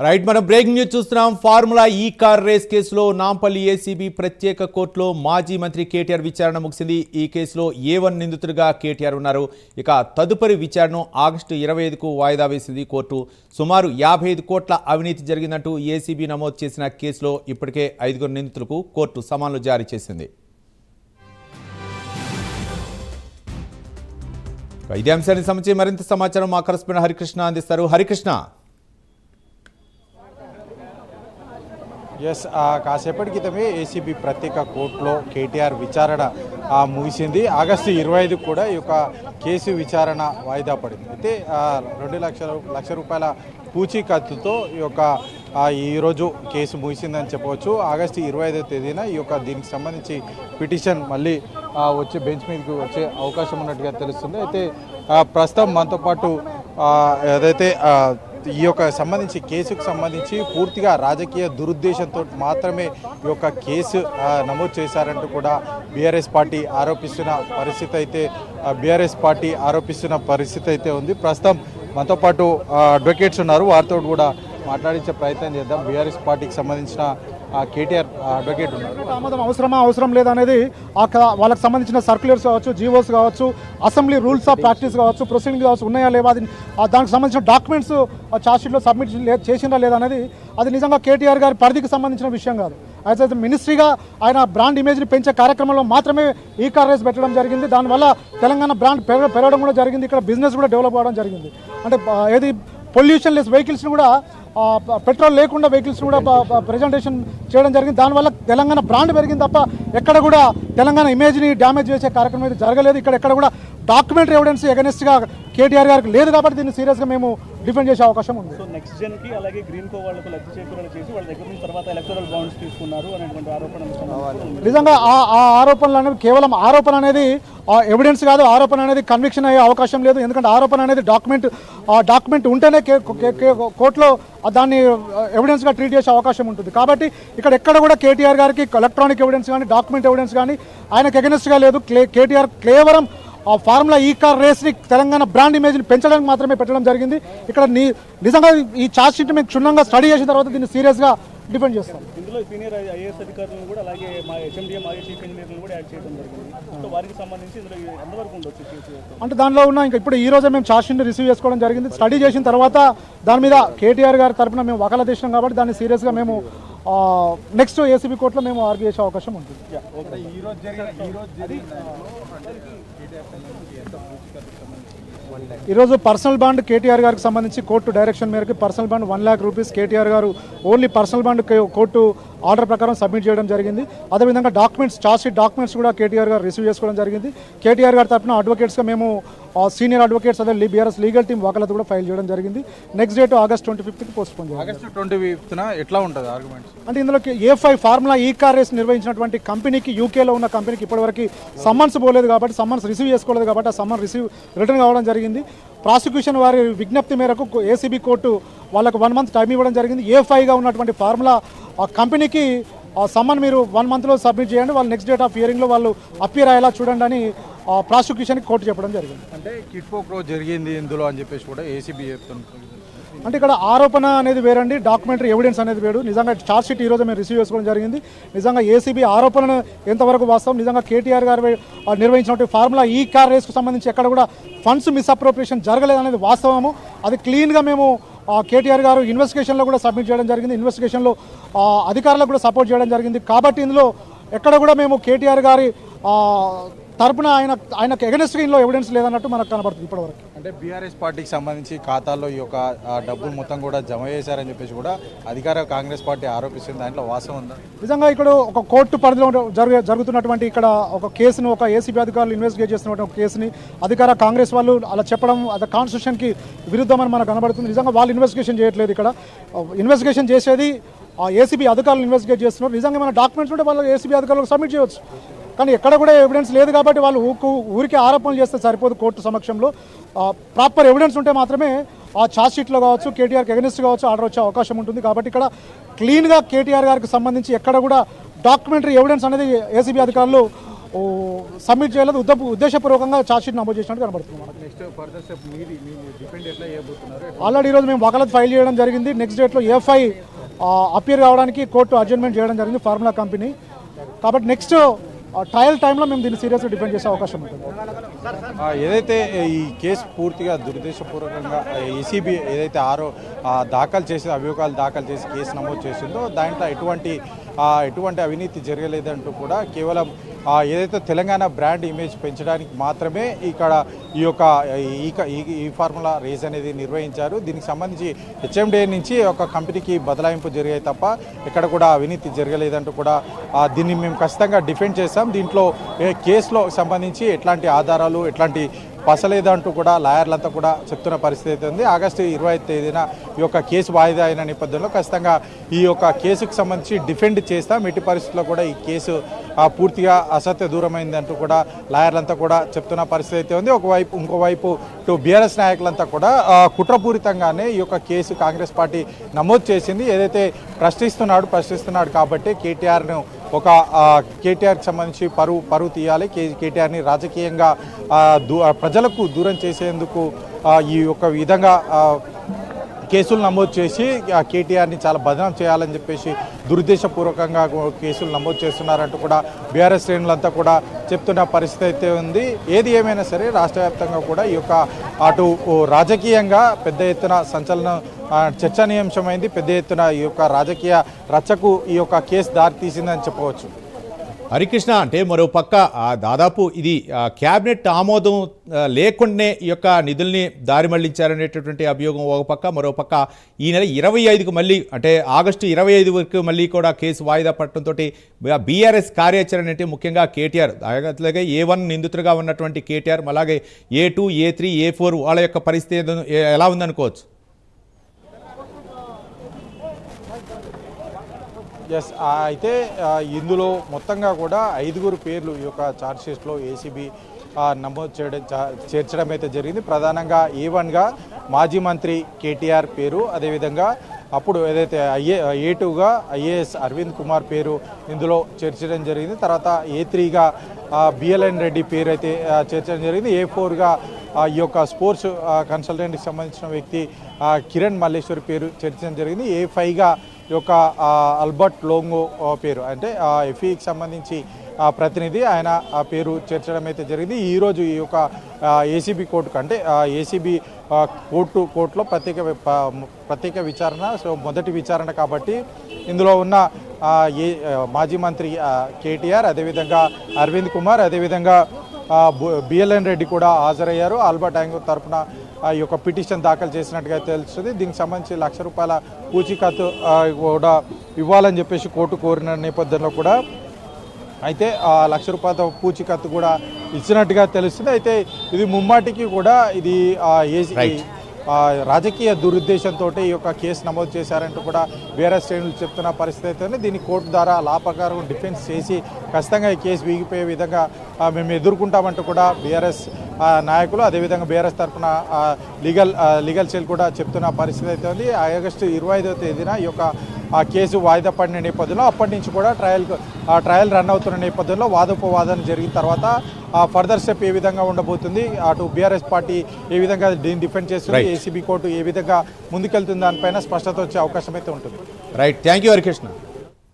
Right మనం breaking news చూస్తున్నాం. Formula ఈ కార్ రేస్ కేసులో నాంపల్లి ఏసీబీ ప్రత్యేక కోర్టులో మాజీ మంత్రి కేటీఆర్ విచారణ ముగిసింది. ఈ కేసులో A1 నిందితుడిగా కేటీఆర్ ఉన్నారు. ఇక తదుపరి విచారణ ఆగస్టు 25కు వాయిదా వేసింది కోర్టు. సుమారు 55 కోట్ల అవినీతి జరిగిందంటూ ఏసీబీ నమోదు చేసిన కేసులో ఇప్పటికే 5 నిందితులకు కోర్టు సమన్లు జారీ చేసింది. ఇదే అంశానికి సంబంధించి మరింత సమాచారం మా కరెస్పాండెంట్ హరికృష్ణ అందిస్తారు. హరికృష్ణ, కాసేపటి క్రితమే ఏసీబీ ప్రత్యేక కోర్టులో కేటీఆర్ విచారణ ముగిసింది. ఆగస్టు 25 కూడా ఈ యొక్క కేసు విచారణ వాయిదా పడింది. అయితే 2 లక్షల రూపాయల పూచీకత్తుతో ఈరోజు కేసు ముగిసిందని చెప్పవచ్చు. ఆగస్టు 25వ తేదీన దీనికి సంబంధించి పిటిషన్ మళ్ళీ వచ్చే బెంచ్ మీదకి వచ్చే అవకాశం ఉన్నట్టుగా తెలుస్తుంది. అయితే ప్రస్తుతం మనతో పాటు ఏదైతే సంబంధించి కేసుకు సంబంధించి పూర్తిగా రాజకీయ దురుద్దేశంతో మాత్రమే కేసు నమోదు చేశారంటూ కూడా బీఆర్ఎస్ పార్టీ ఆరోపిస్తున్న పరిస్థితి అయితే ఉంది. ప్రస్తుతం మనతో పాటు అడ్వకేట్స్ ఉన్నారు, వారితో కూడా మాట్లాడించే ప్రయత్నం చేద్దాం. బీఆర్ఎస్ పార్టీకి సంబంధించిన కేటీఆర్ అడ్వకేట్ ఉన్నారు. ఆమోదం అవసరం లేదనేది వాళ్ళకి సంబంధించిన సర్క్యులర్స్ కావచ్చు, జీవోస్ కావచ్చు, అసెంబ్లీ రూల్స్ ఆఫ్ ప్రాక్టీస్ కావచ్చు, ప్రొసీడింగ్ కావచ్చు, ఉన్నాయా లేవా, దానికి సంబంధించిన డాక్యుమెంట్స్ ఛార్జ్షీట్లో సబ్మిట్ చేసిందా లేదా అనేది అది నిజంగా కేటీఆర్ గారి పరిధికి సంబంధించిన విషయం కాదు. అయితే మినిస్ట్రీగా ఆయన బ్రాండ్ ఇమేజ్ని పెంచే కార్యక్రమంలో మాత్రమే ఈ కార్ రేస్ పెట్టడం జరిగింది. దానివల్ల తెలంగాణ బ్రాండ్ పెరగడం కూడా జరిగింది. ఇక్కడ బిజినెస్ కూడా డెవలప్ అవ్వడం జరిగింది. అంటే ఏది పొల్యూషన్ లెస్ వెహికల్స్ని కూడా, పెట్రోల్ లేకుండా వెహికల్స్ కూడా ప్రజెంటేషన్ చేయడం జరిగింది. దానివల్ల తెలంగాణ బ్రాండ్ పెరిగింది తప్ప ఎక్కడ కూడా తెలంగాణ ఇమేజ్ని డ్యామేజ్ చేసే కార్యక్రమం అయితే జరగలేదు. ఎక్కడ కూడా డాక్యుమెంటరీ ఎవిడెన్స్ ఎగనెస్ట్గా కేటీఆర్ గారికి లేదు కాబట్టి దీన్ని సీరియస్గా మేము డిఫెండ్ చేసే అవకాశం ఉంది. సో నెక్స్ట్ జన్కి అలాగే గ్రీన్ కో వాళ్ళకు లబ్ధి చేకూరలు చేసి వాళ్ళ దగ్గర నుంచి తర్వాత ఎలక్టరల్ బాండ్స్ తీసుకున్నారు అనేటువంటి ఆరోపణ. నిజంగా ఆ ఆరోపణలు అనేవి కేవలం ఆరోపణ అనేది ఎవిడెన్స్ కాదు. ఆరోపణ అనేది కన్విక్షన్ అయ్యే అవకాశం లేదు. ఎందుకంటే ఆరోపణ అనేది డాక్యుమెంట్ ఉంటేనే కోర్టులో దాన్ని ఎవిడెన్స్గా ట్రీట్ చేసే అవకాశం ఉంటుంది. కాబట్టి ఎక్కడ కూడా కేటీఆర్ గారికి ఎలక్ట్రానిక్ ఎవిడెన్స్ కానీ డాక్యుమెంట్ ఎవిడెన్స్ కానీ ఆయనకు ఎగనెస్ట్గా లేదు. కేటీఆర్ కేవలం ఫార్ములా ఈ కార్ రేస్ని తెలంగాణ బ్రాండ్ ఇమేజ్ని పెంచడానికి మాత్రమే పెట్టడం జరిగింది. ఇక్కడ నిజంగా ఈ ఛార్జ్ షీట్ మేము క్షుణ్ణంగా స్టడీ చేసిన తర్వాత దీన్ని సీరియస్గా డిఫెండ్ చేస్తాం. ఇందులో సీనియర్ ఐఏఎస్ అధికారులను కూడా అలాగే మా హెచ్ఎండిఏ మాజీ చీఫ్ ఇంజనీర్లను కూడా యాడ్ చేయడం జరిగింది. సో వారికి సంబంధించి ఇందులో ఎంతవరకు ఉండొచ్చు కేసు? అంటే దానిలో ఉన్న ఇప్పుడు ఈ రోజే మేము ఛార్జ్ షీట్ని రిసీవ్ చేసుకోవడం జరిగింది. స్టడీ చేసిన తర్వాత దాని మీద కేటీఆర్ గారి తరఫున మేము వకాలత్ చేసినాం కాబట్టి దాన్ని సీరియస్గా మేము నెక్స్ట్ ఏసీబీ కోర్టులో మేము ఆర్గ్యూ చేసే అవకాశం ఉంటుంది. ఈరోజు పర్సనల్ బాండ్ కేటీఆర్ గారికి సంబంధించి కోర్టు డైరెక్షన్ మేరకు personal bond 1 lakh rupees KTR గారు only personal bond court order ప్రకారం సబ్మిట్ చేయడం జరిగింది. అదేవిధంగా ఛార్జ్షీట్ డాక్యుమెంట్స్ కూడా కేటీఆర్ గారు రిసీవ్ చేసుకోవడం జరిగింది. కేటీఆర్ గారి తరఫున అడ్వకేట్స్గా మేము సీనియర్ అడ్వకేట్స్ అదే బీఆర్ఎస్ లీగల్ టీం వకాలత్ కూడా ఫైల్ చేయడం జరిగింది. నెక్స్ట్ డేట్ ఆగస్ట్ 25కి పోస్ట్పోన్ చేయాలి. ఆగస్ట్ 25న ఎట్లా ఉంటుంది ఆర్గ్యుమెంట్స్ అంటే ఇందులో A5 ఫార్ములా ఈ కార్ రేస్ నిర్వహించినటువంటి కంపెనీకి, యూకేలో ఉన్న కంపెనీకి ఇప్పటివరకు సమ్మన్స్ పోలేదు కాబట్టి, సమ్మన్స్ రిసీవ్ చేసుకోలేదు కాబట్టి ఆ సమ్మన్ రిటర్న్ కావడం జరిగింది. ప్రాసిక్యూషన్ వారి విజ్ఞప్తి మేరకు ఏసీబీ కోర్టు వాళ్ళకు 1 month టైం ఇవ్వడం జరిగింది. A5గా ఉన్నటువంటి ఫార్ములా కంపెనీకి సమ్మన్ మీరు 1 monthలో సబ్మిట్ చేయండి, వాళ్ళు నెక్స్ట్ డేట్ ఆఫ్ హియరింగ్లో వాళ్ళు అప్పీర్ అయ్యేలా చూడండి అని ప్రాసిక్యూషన్కి కోర్టు చెప్పడం జరిగింది. అంటే కిట్ ప్రో జరిగింది ఇందులో అని చెప్పేసి కూడా ఏసీబీ చెప్తుంది. అంటే ఇక్కడ ఆరోపణ అనేది వేరండి, డాక్యుమెంటరీ ఎవిడెన్స్ అనేది వేరు. నిజంగా ఛార్జ్ షీట్ ఈరోజు మేము రిసీవ్ చేసుకోవడం జరిగింది. నిజంగా ఏసీబీ ఆరోపణను ఎంతవరకు వాస్తవం, నిజంగా కేటీఆర్ గారు నిర్వహించినటువంటి ఫార్ములా ఈ కార్ రేస్కు సంబంధించి ఎక్కడ కూడా ఫండ్స్ మిస్అప్రోప్రియేషన్ జరగలేదనేది వాస్తవము. అది క్లీన్గా మేము కేటీఆర్ గారు ఇన్వెస్టిగేషన్లో కూడా సబ్మిట్ చేయడం జరిగింది. ఇన్వెస్టిగేషన్లో అధికారులకు కూడా సపోర్ట్ చేయడం జరిగింది. కాబట్టి ఇందులో ఎక్కడ కూడా మేము కేటీఆర్ గారి తరపున ఆయనకు ఎగనెస్ట్గా ఇందులో ఎవిడెన్స్ లేదన్నట్టు మనకు కనబడుతుంది ఇప్పటివరకు. అంటే బీఆర్ఎస్ పార్టీకి సంబంధించి ఖాతాల్లో డబ్బులు మొత్తం కూడా జమ చేశారని చెప్పేసి కూడా అధికార కాంగ్రెస్ పార్టీ ఆరోపిస్తుంది. దాంట్లో వాస్తవం ఉందా? నిజంగా ఇక్కడ ఒక కోర్టు పరిధిలో జరుగుతున్నటువంటి ఇక్కడ ఒక కేసును ఒక ఏసీబీ అధికారులు ఇన్వెస్టిగేట్ చేస్తున్నటువంటి ఒక కేసుని అధికార కాంగ్రెస్ వాళ్ళు అలా చెప్పడం అది కాన్స్టిట్యూషన్కి విరుద్ధమని మనకు కనబడుతుంది. నిజంగా వాళ్ళు ఇన్వెస్టిగేషన్ చేయట్లేదు. ఇక్కడ ఇన్వెస్టిగేషన్ చేసేది ఏసీబీ అధికారులు ఇన్వెస్టిగేట్ చేస్తున్నారు. నిజంగా మన డాక్యుమెంట్స్ ఉంటే వాళ్ళు ఏసీబీ అధికారులకు సబ్మిట్ చేయవచ్చు. కానీ ఎక్కడ కూడా ఎవిడెన్స్ లేదు కాబట్టి వాళ్ళు ఊరికి ఆరోపణలు చేస్తే సరిపోదు. కోర్టు సమక్షంలో ప్రాపర్ ఎవిడెన్స్ ఉంటే మాత్రమే ఆ ఛార్జ్ షీట్లో కావచ్చు, కేటీఆర్కి ఎగనెస్ట్ కావచ్చు ఆర్డర్ వచ్చే అవకాశం ఉంటుంది. కాబట్టి ఇక్కడ క్లీన్గా కేటీఆర్ గారికి సంబంధించి ఎక్కడ కూడా డాక్యుమెంటరీ ఎవిడెన్స్ అనేది ఏసీబీ అధికారులు సబ్మిట్ చేయలేదు, ఉద్దేశపూర్వకంగా ఛార్జ్షీట్ నమోదు చేసినట్టు కనబడుతుంది మనకు. నెక్స్ట్ ఫర్దర్ స్టెప్ మీది డిపెండ్ ఎట్లా చేయబోతున్నారు? ఆల్రెడీ ఈరోజు మేము వకాలత్ ఫైల్ చేయడం జరిగింది. నెక్స్ట్ డేట్లో ఏఫ్ఐ అపియర్ కావడానికి కోర్టు అడ్జర్న్మెంట్ చేయడం జరిగింది ఫార్ములా కంపెనీ. కాబట్టి నెక్స్ట్ ట్రయల్ టైంలో మేము దీన్ని సీరియస్గా డిపెండ్ చేసే అవకాశం ఉంటుంది. ఏదైతే ఈ కేసు పూర్తిగా దురుద్దేశపూర్వకంగా ఏసీబీ ఏదైతే దాఖలు చేసి అభియోగాలు దాఖలు చేసి కేసు నమోదు చేసిందో దాంట్లో ఎటువంటి అవినీతి జరగలేదంటూ కూడా కేవలం ఏదైతే తెలంగాణ బ్రాండ్ ఇమేజ్ పెంచడానికి మాత్రమే ఇక్కడ ఈ ఫార్ములా రేస్ అనేది నిర్వహించారు. దీనికి సంబంధించి హెచ్ఎండిఏ నుంచి ఒక కంపెనీకి బదలాయింపు జరిగాయి తప్ప ఎక్కడ కూడా అవినీతి జరగలేదంటూ కూడా దీన్ని మేము ఖచ్చితంగా డిఫెండ్ చేస్తాం. దీంట్లో కేసులో సంబంధించి ఎట్లాంటి ఆధారాలు ఎట్లాంటి పసలేదంటూ కూడా లాయర్లంతా కూడా చెప్తున్న పరిస్థితి అయితే ఉంది. ఆగస్టు 25వ తేదీన ఈ యొక్క కేసు వాయిదా అయిన నేపథ్యంలో ఖచ్చితంగా ఈ యొక్క కేసుకు సంబంధించి డిఫెండ్ చేస్తాం. ఎట్టి పరిస్థితుల్లో కూడా ఈ కేసు పూర్తిగా అసత్య దూరమైందంటూ కూడా లాయర్లంతా కూడా చెప్తున్న పరిస్థితి అయితే ఉంది. ఇంకోవైపు బీఆర్ఎస్ నాయకులంతా కూడా కుట్రపూరితంగానే ఈ యొక్క కేసు కాంగ్రెస్ పార్టీ నమోదు చేసింది. ఏదైతే ప్రశ్నిస్తున్నాడు కాబట్టి కేటీఆర్కి సంబంధించి పరువు తీయాలి, కేటీఆర్ని రాజకీయంగా ప్రజలకు దూరం చేసేందుకు ఈ యొక్క విధంగా కేసులు నమోదు చేసి కేటీఆర్ని చాలా బదనాం చేయాలని చెప్పేసి దురుద్దేశపూర్వకంగా కేసులు నమోదు చేస్తున్నారంటూ కూడా బీఆర్ఎస్ శ్రేణులంతా కూడా చెప్తున్న పరిస్థితి అయితే ఉంది. ఏది ఏమైనా సరే రాష్ట్ర వ్యాప్తంగా కూడా ఈ యొక్క అటు రాజకీయంగా పెద్ద ఎత్తున సంచలనం చర్చనీయాంశమైంది. పెద్ద ఎత్తున ఈ యొక్క రాజకీయ రచ్చకు ఈ యొక్క కేసు దారి తీసిందని చెప్పవచ్చు. హరికృష్ణ, అంటే మరో పక్క దాదాపు ఇది క్యాబినెట్ ఆమోదం లేకుండానే ఈ యొక్క నిధుల్ని దారి మళ్లించారనేటటువంటి అభియోగం ఒక పక్క, మరో పక్క ఈ నెల 25కు మళ్ళీ అంటే ఆగస్టు 25 వరకు మళ్ళీ కూడా కేసు వాయిదా పడటంతో బీఆర్ఎస్ కార్యాచరణ అంటే ముఖ్యంగా కేటీఆర్ అలాగే A1 నిందితులుగా ఉన్నటువంటి కేటీఆర్ అలాగే A2, A3, A4 వాళ్ళ యొక్క పరిస్థితి ఎలా ఉందనుకోవచ్చు? ఎస్, అయితే ఇందులో మొత్తంగా కూడా 5 పేర్లు ఈ యొక్క ఛార్జ్షీట్లో ఏసీబీ నమోదు చేర్చడం అయితే జరిగింది. ప్రధానంగా A1గా మాజీ మంత్రి కేటీఆర్ పేరు, అదేవిధంగా అప్పుడు ఏదైతే A2గా ఐఏఎస్ అరవింద్ కుమార్ పేరు ఇందులో చేర్చడం జరిగింది. తర్వాత A3గా బిఎల్ఎన్ రెడ్డి పేరు అయితే చేర్చడం జరిగింది. A4గా ఈ యొక్క స్పోర్ట్స్ కన్సల్టెంట్కి సంబంధించిన వ్యక్తి కిరణ్ మల్లేశ్వరి పేరు చేర్చడం జరిగింది. A5గా ఈ యొక్క అల్బర్ట్ లోంగో పేరు అంటే ఎఫ్ఈకి సంబంధించి ప్రతినిధి ఆయన ఆ పేరు చేర్చడం అయితే జరిగింది. ఈరోజు ఈ యొక్క ఏసీబీ కోర్టుకు అంటే ఏసీబీ కోర్టులో ప్రత్యేక విచారణ, సో మొదటి విచారణ కాబట్టి ఇందులో ఉన్న మాజీ మంత్రి కేటీఆర్, అదేవిధంగా అరవింద్ కుమార్, అదేవిధంగా బిఎల్ఎన్ రెడ్డి కూడా హాజరయ్యారు. ఆల్బర్ట్ యాంగూర్ తరఫున ఈ యొక్క పిటిషన్ దాఖలు చేసినట్టుగా తెలుస్తుంది. దీనికి సంబంధించి ₹1,00,000 పూచీకత్తు కూడా ఇవ్వాలని చెప్పేసి కోర్టు కోరిన నేపథ్యంలో కూడా అయితే ₹1,00,000 పూచీకత్తు కూడా ఇచ్చినట్టుగా తెలుస్తుంది. అయితే ఇది ముమ్మాటికి కూడా ఇది రాజకీయ దురుద్దేశంతో ఈ యొక్క కేసు నమోదు చేశారంటూ కూడా బీఆర్ఎస్ శ్రేణులు చెప్తున్న పరిస్థితి అయితే దీన్ని కోర్టు ద్వారా లా ప్రకారం డిఫెన్స్ చేసి ఖచ్చితంగా ఈ కేసు వీగిపోయే విధంగా మేము ఎదుర్కొంటామంటూ కూడా బీఆర్ఎస్ నాయకులు, అదేవిధంగా బీఆర్ఎస్ తరఫున లీగల్ సెల్ కూడా చెప్తున్న పరిస్థితి అయితే ఉంది. ఆగస్టు 25వ తేదీన ఈ యొక్క కేసు వాయిదా పడిన నేపథ్యంలో అప్పటి నుంచి కూడా ట్రయల్ రన్ అవుతున్న నేపథ్యంలో వాదోపవాదన జరిగిన తర్వాత ఫర్దర్ స్టెప్ ఏ విధంగా ఉండబోతుంది, అటు బీఆర్ఎస్ పార్టీ ఏ విధంగా దీన్ని డిఫెండ్ చేస్తుంది, ఏసీబీ కోర్టు ఏ విధంగా ముందుకెళ్తుంది దానిపైన స్పష్టత వచ్చే అవకాశం అయితే ఉంటుంది. Right, thank you Harikrishna.